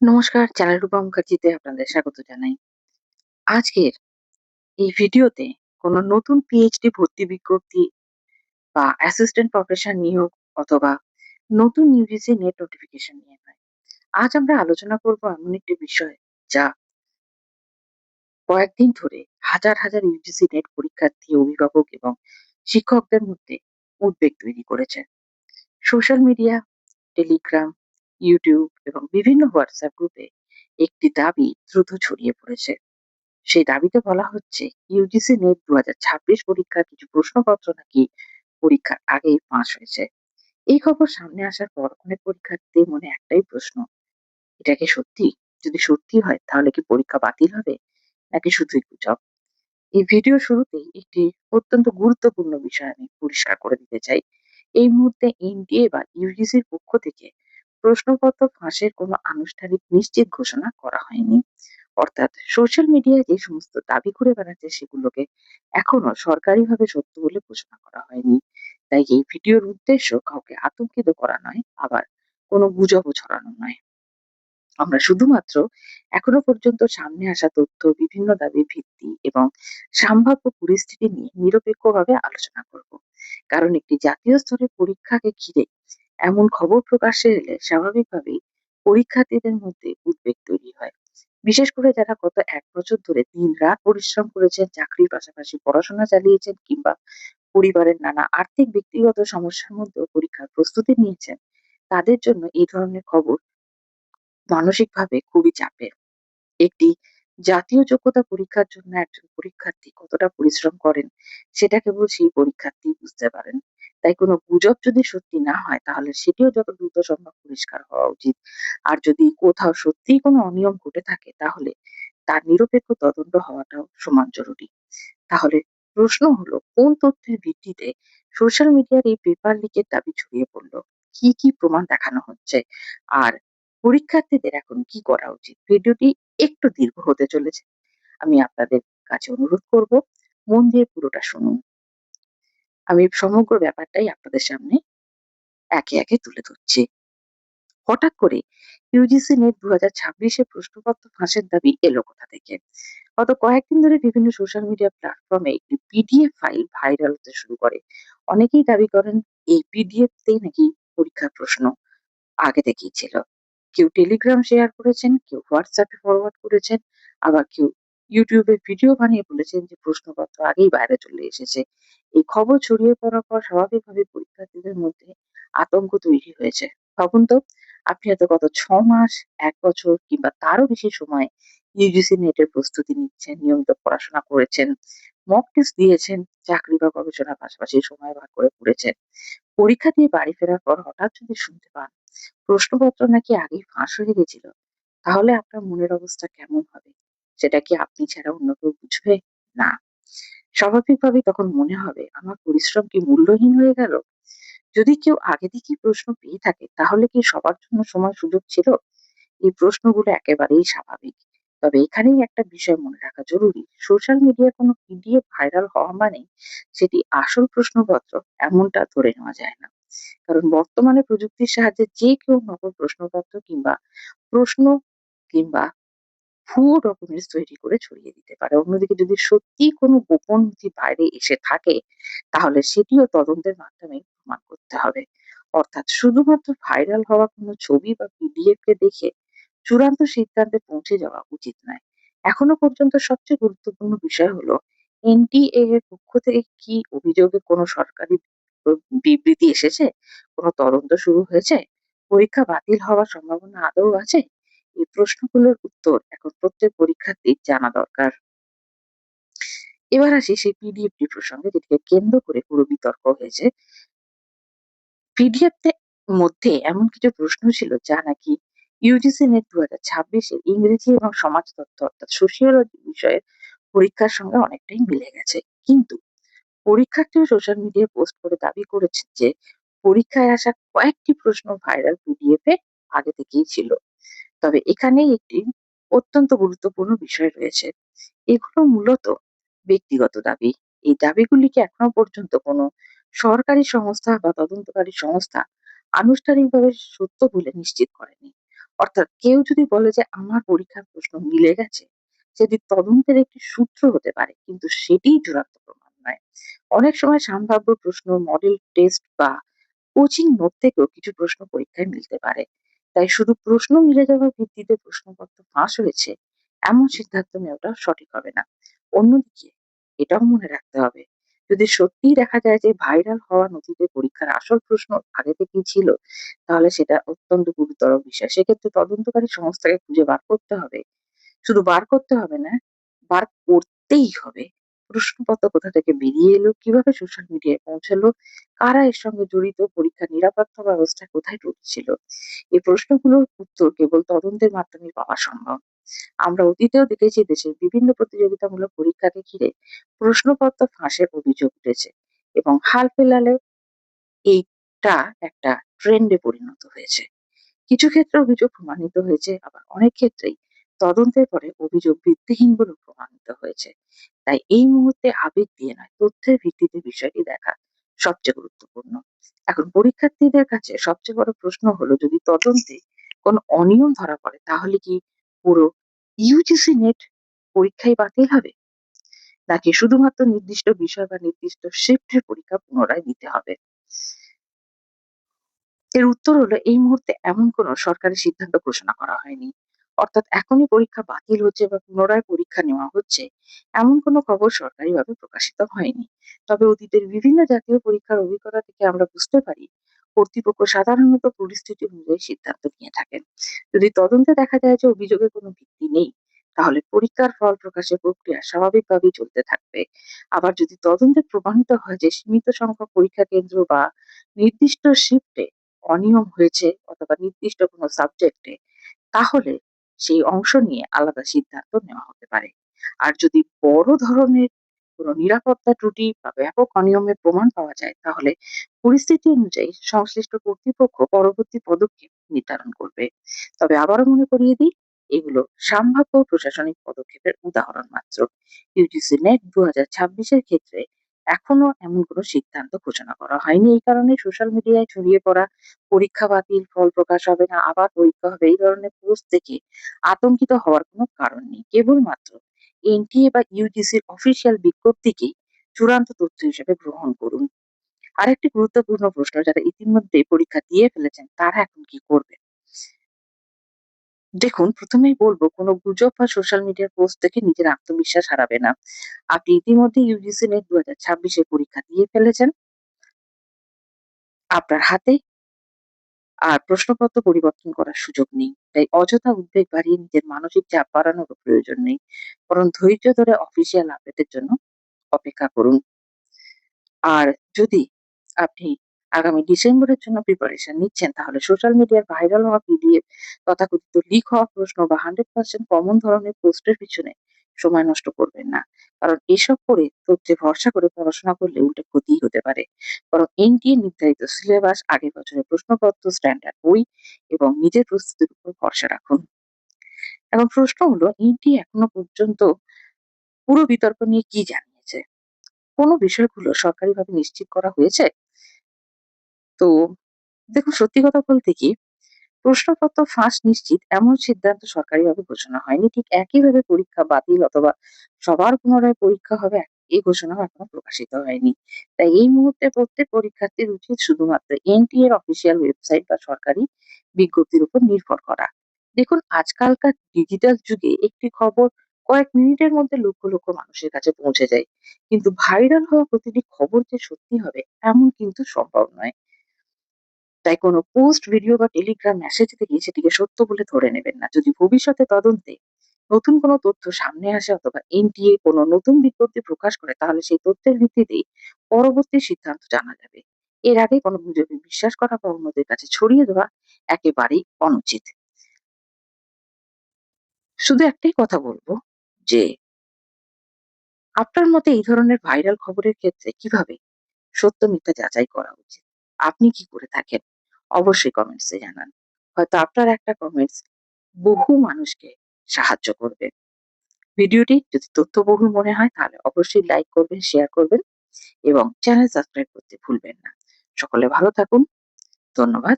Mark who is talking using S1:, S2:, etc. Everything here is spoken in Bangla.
S1: নমস্কার, চ্যানেল রূপা মুখার্জিতে আপনাদের স্বাগত জানাই। আজকের এই ভিডিওতে কোনো নতুন পিএইচডি ভর্তি বিজ্ঞপ্তি বা অ্যাসিস্ট্যান্ট প্রফেসর নিয়োগ অথবা নতুন ইউজিসি নেট নোটিফিকেশন নিয়ে নয়। আজ আমরা আলোচনা করব এমন একটি বিষয় যা কয়েকদিন ধরে হাজার হাজার ইউজিসি নেট পরীক্ষার্থী, অভিভাবক এবং শিক্ষকদের মধ্যে উদ্বেগ তৈরি করেছে। সোশ্যাল মিডিয়া, টেলিগ্রাম, ইউটিউব এবং বিভিন্ন হোয়াটসঅ্যাপ গ্রুপে একটি দাবি দ্রুত ছড়িয়ে পড়েছে। সেই দাবিতে বলা হচ্ছে ইউজিসি নেট 2026 পরীক্ষার কিছু প্রশ্নপত্র নাকি পরীক্ষার আগেই ফাঁস হয়েছে। এই খবর সামনে আসার পর অনেক পরীক্ষার্থীদের মনে একটাই প্রশ্ন, এটা কি সত্যি? যদি সত্যি হয় তাহলে কি পরীক্ষা বাতিল হবে নাকি শুধুই গুজব? এই ভিডিও শুরুতেই একটি অত্যন্ত গুরুত্বপূর্ণ বিষয় আমি পরিষ্কার করে দিতে চাই। এই মুহূর্তে এনটিএ বা ইউজিসির পক্ষ থেকে প্রশ্নপত্র ফাঁসের কোনো আনুষ্ঠানিক নিশ্চিত ঘোষণা করা হয়নি। অর্থাৎ সোশ্যাল মিডিয়ায় যে সমস্ত দাবি করে বেড়াচ্ছে সেগুলোকে এখনো সরকারিভাবে সত্য বলে ঘোষণা করা হয়নি। তাই এই ভিডিওর উদ্দেশ্য কাউকে আতঙ্কিত করা নয়, আবার কোনো গুজবও ছড়ানো নয়। আমরা শুধুমাত্র এখনো পর্যন্ত সামনে আসা তথ্য, বিভিন্ন দাবির ভিত্তি এবং সম্ভাব্য পরিস্থিতি নিয়ে নিরপেক্ষভাবে আলোচনা করব। কারণ একটি জাতীয় স্তরের পরীক্ষাকে ঘিরে এমন খবর প্রকাশ্যে এলে স্বাভাবিকভাবেই পরীক্ষার্থীদের মধ্যে উদ্বেগ তৈরি হয়। বিশেষ করে যারা গত 1 বছর ধরে দিন-রাত পরিশ্রম করেছেন, চাকরির পাশাপাশি পড়াশোনা চালিয়েছেন কিংবা পরিবারের নানা আর্থিক ব্যক্তিগত সমস্যার মধ্যেও পরীক্ষার প্রস্তুতি নিয়েছেন, তাদের জন্য এই ধরনের খবর মানসিকভাবে খুবই চাপের। একটি জাতীয় যোগ্যতা পরীক্ষার জন্য একজন পরীক্ষার্থী কতটা পরিশ্রম করেন সেটা কেবল সেই পরীক্ষার্থী বুঝতে পারেন। তাই কোনো গুজব যদি সত্যি না হয় তাহলে সেটিও যত দ্রুত সম্ভব পরিষ্কার হওয়া উচিত। আর যদি কোথাও সত্যিই কোনো অনিয়ম ঘটে থাকে তাহলে তার নিরপেক্ষ তদন্ত হওয়াটাও সমান জরুরি। তাহলে প্রশ্ন হলো, কোন তথ্যের ভিত্তিতে সোশ্যাল মিডিয়ার এই পেপার লিকের দাবি ছড়িয়ে পড়লো? কি কি প্রমাণ দেখানো হচ্ছে? আর পরীক্ষার্থীদের এখন কি করা উচিত? ভিডিওটি একটু দীর্ঘ হতে চলেছে। আমি আপনাদের কাছে অনুরোধ করব, মন দিয়ে পুরোটা শুনুন। আমি সমগ্র ব্যাপারটাই আপনাদের সামনে একে একে তুলে ধরছি। হঠাৎ করে ইউজিসি নেট 2026 এ প্রশ্নপত্র ফাঁসের দাবি এলো কোথা থেকে? গত কয়েকদিন ধরে বিভিন্ন সোশ্যাল মিডিয়া প্ল্যাটফর্মে একটি পিডিএফ ফাইল ভাইরাল হতে শুরু করে। অনেকেই দাবি করেন এই পিডিএফ তেই নাকি পরীক্ষার প্রশ্ন আগে থেকেই ছিল। কেউ টেলিগ্রাম শেয়ার করেছেন, কেউ হোয়াটসঅ্যাপে ফরওয়ার্ড করেছেন, আবার কেউ ইউটিউবে ভিডিও বানিয়ে বলেছেন যে প্রশ্নপত্র আগেই বাইরে চলে এসেছে। এই খবর ছড়িয়ে পড়ার পর স্বাভাবিকভাবে পরীক্ষার্থীদের মধ্যে আতঙ্ক তৈরি হয়েছে। ভাবুন তো, আপনি হয়তো গত 6 মাস, 1 বছর কিংবা তারও বেশি সময় ইউজিসি নেটের প্রস্তুতি নিচ্ছেন, নিয়মিত পড়াশোনা করেছেন, মক টেস্ট দিয়েছেন, চাকরি বা গবেষণার পাশাপাশি সময় ভাগ করে পড়েছেন। পরীক্ষা দিয়ে বাড়ি ফেরার পর হঠাৎ যদি শুনতে পান প্রশ্নপত্র নাকি আগেই ফাঁস হয়ে গেছিল, তাহলে আপনার মনের অবস্থা কেমন হবে? সেটা কি আপনি ছাড়া অন্য কেউ বুঝবে? না। স্বাভাবিকভাবেই তখন মনে হবে আমার পরিশ্রম কি মূল্যহীন হয়ে গেল? যদি কেউ আগে থেকেই প্রশ্ন পেয়ে থাকে তাহলে কি সবার জন্য সময় সুযোগ ছিল? এই প্রশ্নগুলো একেবারেই স্বাভাবিক। তবে এখানেই একটা বিষয় মনে রাখা জরুরি। সোশ্যাল মিডিয়ায় কোনো পিডিএফ ভাইরাল হওয়া মানে সেটি আসল প্রশ্নপত্র এমনটা ধরে নেওয়া যায় না। কারণ বর্তমানে প্রযুক্তির সাহায্যে যে কেউ নকল প্রশ্নপত্র কিংবা প্রশ্ন কিংবা ভুয়ো ডকুমেন্টস তৈরি করে ছড়িয়ে দিতে পারে। অন্যদিকে যদি সত্যিই কোনো গোপন নথি বাইরে এসে থাকে তাহলে সেটিও তদন্তের মাধ্যমে প্রমাণ করতে হবে। অর্থাৎ শুধুমাত্র ভাইরাল হওয়া কোনো ছবি বা পিডিএফ কে দেখে চূড়ান্ত সিদ্ধান্তে পৌঁছে যাওয়া উচিত নয়। এখনো পর্যন্ত সবচেয়ে গুরুত্বপূর্ণ বিষয় হলো এনটিএ এর পক্ষ থেকে কি অভিযোগে কোনো সরকারি বিবৃতি এসেছে? কোনো তদন্ত শুরু হয়েছে? পরীক্ষা বাতিল হওয়ার সম্ভাবনা আদৌ আছে? এই প্রশ্নগুলোর উত্তর এখন প্রত্যেক পরীক্ষার্থীর জানা দরকার। এবার আসি সেই পিডিএফটি প্রসঙ্গে, যেটিকে কেন্দ্র করে পুরো বিতর্ক হয়েছে। পিডিএফ মধ্যে এমন কিছু প্রশ্ন ছিল যা নাকি ইউজিসি নেট 2026 এর ইংরেজি এবং সমাজতত্ত্ব অর্থাৎ সোশিওলজি বিষয়ের পরীক্ষার সঙ্গে অনেকটাই মিলে গেছে। কিন্তু পরীক্ষার্থীও সোশ্যাল মিডিয়ায় পোস্ট করে দাবি করেছে যে পরীক্ষায় আসা কয়েকটি প্রশ্ন ভাইরাল পিডিএফ এ আগে থেকেই ছিল। তবে এখানেই একটি অত্যন্ত গুরুত্বপূর্ণ বিষয় রয়েছে। এগুলো মূলত ব্যক্তিগত দাবি। এই দাবিগুলিকে এখনো পর্যন্ত কোনো সরকারি সংস্থা বা তদন্তকারী সংস্থা আনুষ্ঠানিকভাবে সত্য বলে নিশ্চিত করেনি। অর্থাৎ কেউ যদি বলে যে আমার পরীক্ষার প্রশ্ন মিলে গেছে, সেটি তদন্তের একটি সূত্র হতে পারে, কিন্তু সেটিই চূড়ান্ত প্রমাণ নয়। অনেক সময় সম্ভাব্য প্রশ্ন, মডেল টেস্ট বা কোচিং নোট থেকেও কিছু প্রশ্ন পরীক্ষায় মিলতে পারে। তাই শুধু প্রশ্ন মিলে যাওয়ার ভিত্তিতে প্রশ্নপত্র ফাঁস হয়েছে এমন সিদ্ধান্ত নেওয়াটা সঠিক হবে না। অন্যদিকে এটাও মনে রাখতে হবে, যদি সত্যিই দেখা যায় যে ভাইরাল হওয়া নথিতে পরীক্ষার আসল প্রশ্ন আগে থেকেই ছিল, তাহলে সেটা অত্যন্ত গুরুতর বিষয়। সেক্ষেত্রে তদন্তকারী সংস্থাকে খুঁজে বার করতে হবে। শুধু বার করতে হবে না, বার করতেই হবে। প্রশ্নপত্র কোথা থেকে বেরিয়ে এলো, কিভাবে সোশ্যাল মিডিয়ায় পৌঁছালো, কারা এর সঙ্গে জড়িত, পরীক্ষার নিরাপত্তা ব্যবস্থা কোথায় ত্রুটি ছিল। এই প্রশ্নগুলোর উত্তর কেবল তদন্তের মাধ্যমে পাওয়া সম্ভব। আমরা অতীতেও দেখেছি দেশের বিভিন্ন প্রতিযোগিতামূলক পরীক্ষাকে ঘিরে প্রশ্নপত্র ফাঁসের অভিযোগ উঠেছে এবং হাল ফেলালে এইটা একটা ট্রেন্ডে পরিণত হয়েছে। কিছু ক্ষেত্রে অভিযোগ প্রমাণিত হয়েছে, আবার অনেক ক্ষেত্রেই তদন্তের পরে অভিযোগ ভিত্তিহীন বলে প্রমাণিত হয়েছে। তাই এই মুহূর্তে আবেগ দিয়ে নয়, তথ্যের ভিত্তিতে বিষয়টি দেখা সবচেয়ে গুরুত্বপূর্ণ। এখন পরীক্ষার্থীদের কাছে সবচেয়ে বড় প্রশ্ন হলো, যদি তদন্তে কোনো অনিয়ম ধরা পড়ে তাহলে কি পুরো ইউজিসি নেট পরীক্ষাই বাতিল হবে, নাকি শুধুমাত্র নির্দিষ্ট বিষয় বা নির্দিষ্ট শিফটের পরীক্ষা পুনরায় দিতে হবে? এর উত্তর হলো, এই মুহূর্তে এমন কোনো সরকারি সিদ্ধান্ত ঘোষণা করা হয়নি। অর্থাৎ এখনই পরীক্ষা বাতিল হচ্ছে বা পুনরায় পরীক্ষা নেওয়া হচ্ছে এমন কোনো খবর সরকারিভাবে প্রকাশিত হয়নি। তবে অতীতের বিভিন্ন জাতীয় পরীক্ষার অভিজ্ঞতা থেকে আমরা বুঝতে পারি, কর্তৃপক্ষ সাধারণত পরিস্থিতি অনুযায়ী সিদ্ধান্ত নিয়ে থাকেন। যদি তদন্তে দেখা যায় যে অভিযোগের কোনো ভিত্তি নেই, তাহলে পরীক্ষার ফল প্রকাশের প্রক্রিয়া স্বাভাবিকভাবেই চলতে থাকবে। আবার যদি তদন্তে প্রমাণিত হয় যে সীমিত সংখ্যক পরীক্ষা কেন্দ্র বা নির্দিষ্ট শিফটে অনিয়ম হয়েছে অথবা নির্দিষ্ট কোনো সাবজেক্টে, তাহলে সেই অংশ নিয়ে আলাদা সিদ্ধান্ত নেওয়া হতে পারে। আর যদি বড় ধরনের কোনো নিরাপত্তা ত্রুটি বা ব্যাপক অনিয়মের প্রমাণ পাওয়া যায়, তাহলে পরিস্থিতি অনুযায়ী সংশ্লিষ্ট কর্তৃপক্ষ পরবর্তী পদক্ষেপ নির্ধারণ করবে। তবে আবারও মনে করিয়ে দিই, এগুলো সম্ভাব্য প্রশাসনিক পদক্ষেপের উদাহরণ মাত্র। ইউজিসি নেট 2026-এর ক্ষেত্রে এখনো এমন কোনো সিদ্ধান্ত ঘোষণা করা হয়নি। এই কারণে সোশ্যাল মিডিয়ায় ছড়িয়ে পড়া পরীক্ষা বাতিল, ফল প্রকাশ হবে না, আবার পরীক্ষা হবে, এই ধরনের পোস্ট দেখে আতঙ্কিত হওয়ার কোনো কারণ নেই। কেবলমাত্র এনটিএ বা ইউজিসির অফিসিয়াল বিজ্ঞপ্তিকেই চূড়ান্ত তথ্য হিসেবে গ্রহণ করুন। আরেকটি গুরুত্বপূর্ণ প্রশ্ন, যারা ইতিমধ্যে পরীক্ষা দিয়ে ফেলেছেন তারা এখন কি করবেন? দেখুন, প্রথমেই বলবো, কোনো গুজব বা সোশ্যাল মিডিয়ার পোস্ট দেখে নিজের আত্মবিশ্বাস হারাবে না। আপনি ইতিমধ্যে ইউজিসি নেট 2026-এর পরীক্ষা দিয়ে ফেলেছেন। আপনার হাতে আর প্রশ্নপত্র পরিবর্তন করার সুযোগ নেই। তাই অযথা উদ্বেগ বাড়িয়ে নিজের মানসিক চাপ বাড়ানোর প্রয়োজন নেই। বরং ধৈর্য ধরে অফিসিয়াল আপডেটের জন্য অপেক্ষা করুন। আর যদি আপনি আগামী ডিসেম্বরের জন্য প্রিপারেশন নিচ্ছেন, তাহলে সোশ্যাল মিডিয়ার ভাইরাল হওয়া পিডিএফ, তথাকথিত লিক হওয়া প্রশ্ন বা 100% কমন ধরনের পোস্টের পিছনে সময় নষ্ট করবেন না। কারণ এসব করে তথ্যে ভরসা করে পড়াশোনা করলে উল্টে ক্ষতিই হতে পারে। বরং এনটিএ নির্ধারিত সিলেবাস, আগের বছরের প্রশ্নপত্র, স্ট্যান্ডার্ড বই এবং নিজের প্রস্তুতির উপর ভরসা রাখুন। এখন প্রশ্ন হলো, এনটিএ এখনো পর্যন্ত পুরো বিতর্ক নিয়ে কি জানিয়েছে? কোন বিষয়গুলো সরকারিভাবে নিশ্চিত করা হয়েছে? তো দেখুন, সত্যি কথা বলতে কি, প্রশ্নপত্র ফাঁস নিশ্চিত এমন সিদ্ধান্ত সরকারিভাবে ঘোষণা হয়নি। ঠিক একইভাবে পরীক্ষা বাতিল অথবা সবার পুনরায় পরীক্ষা হবে, এই ঘোষণাও এখনো প্রকাশিত হয়নি। তাই এই মুহূর্তে প্রত্যেক পরীক্ষার্থীর উচিত শুধুমাত্র এনটিএ এর অফিসিয়াল ওয়েবসাইট বা সরকারি বিজ্ঞপ্তির উপর নির্ভর করা। দেখুন, আজকালকার ডিজিটাল যুগে একটি খবর কয়েক মিনিটের মধ্যে লক্ষ লক্ষ মানুষের কাছে পৌঁছে যায়। কিন্তু ভাইরাল হওয়া প্রতিটি খবর যে সত্যি হবে এমন কিন্তু সম্ভব নয়। তাই কোনো পোস্ট, ভিডিও বা টেলিগ্রাম মেসেজ থেকে সেটিকে সত্য বলে ধরে নেবেন না। যদি ভবিষ্যতে তদন্তে নতুন কোনো তথ্য সামনে আসে অথবা এনটিএ কোনো নতুন বিজ্ঞপ্তি প্রকাশ করে, তাহলে সেই তথ্যের ভিত্তিতেই পরবর্তী সিদ্ধান্ত জানা যাবে। এর আগে কোনো গুজবে বিশ্বাস করা বা অন্যদের কাছে ছড়িয়ে দেওয়া একেবারেই অনুচিত। শুধু একটাই কথা বলবো যে, আপনার মতে এই ধরনের ভাইরাল খবরের ক্ষেত্রে কিভাবে সত্য মিথ্যা যাচাই করা উচিত? আপনি কি করে থাকেন? অবশ্যই কমেন্টসে জানান। হয়তো আপনার একটা কমেন্টস বহু মানুষকে সাহায্য করবে। ভিডিওটি যদি তথ্যবহুল মনে হয় তাহলে অবশ্যই লাইক করবেন, শেয়ার করবেন এবং চ্যানেল সাবস্ক্রাইব করতে ভুলবেন না। সকলে ভালো থাকুন। ধন্যবাদ।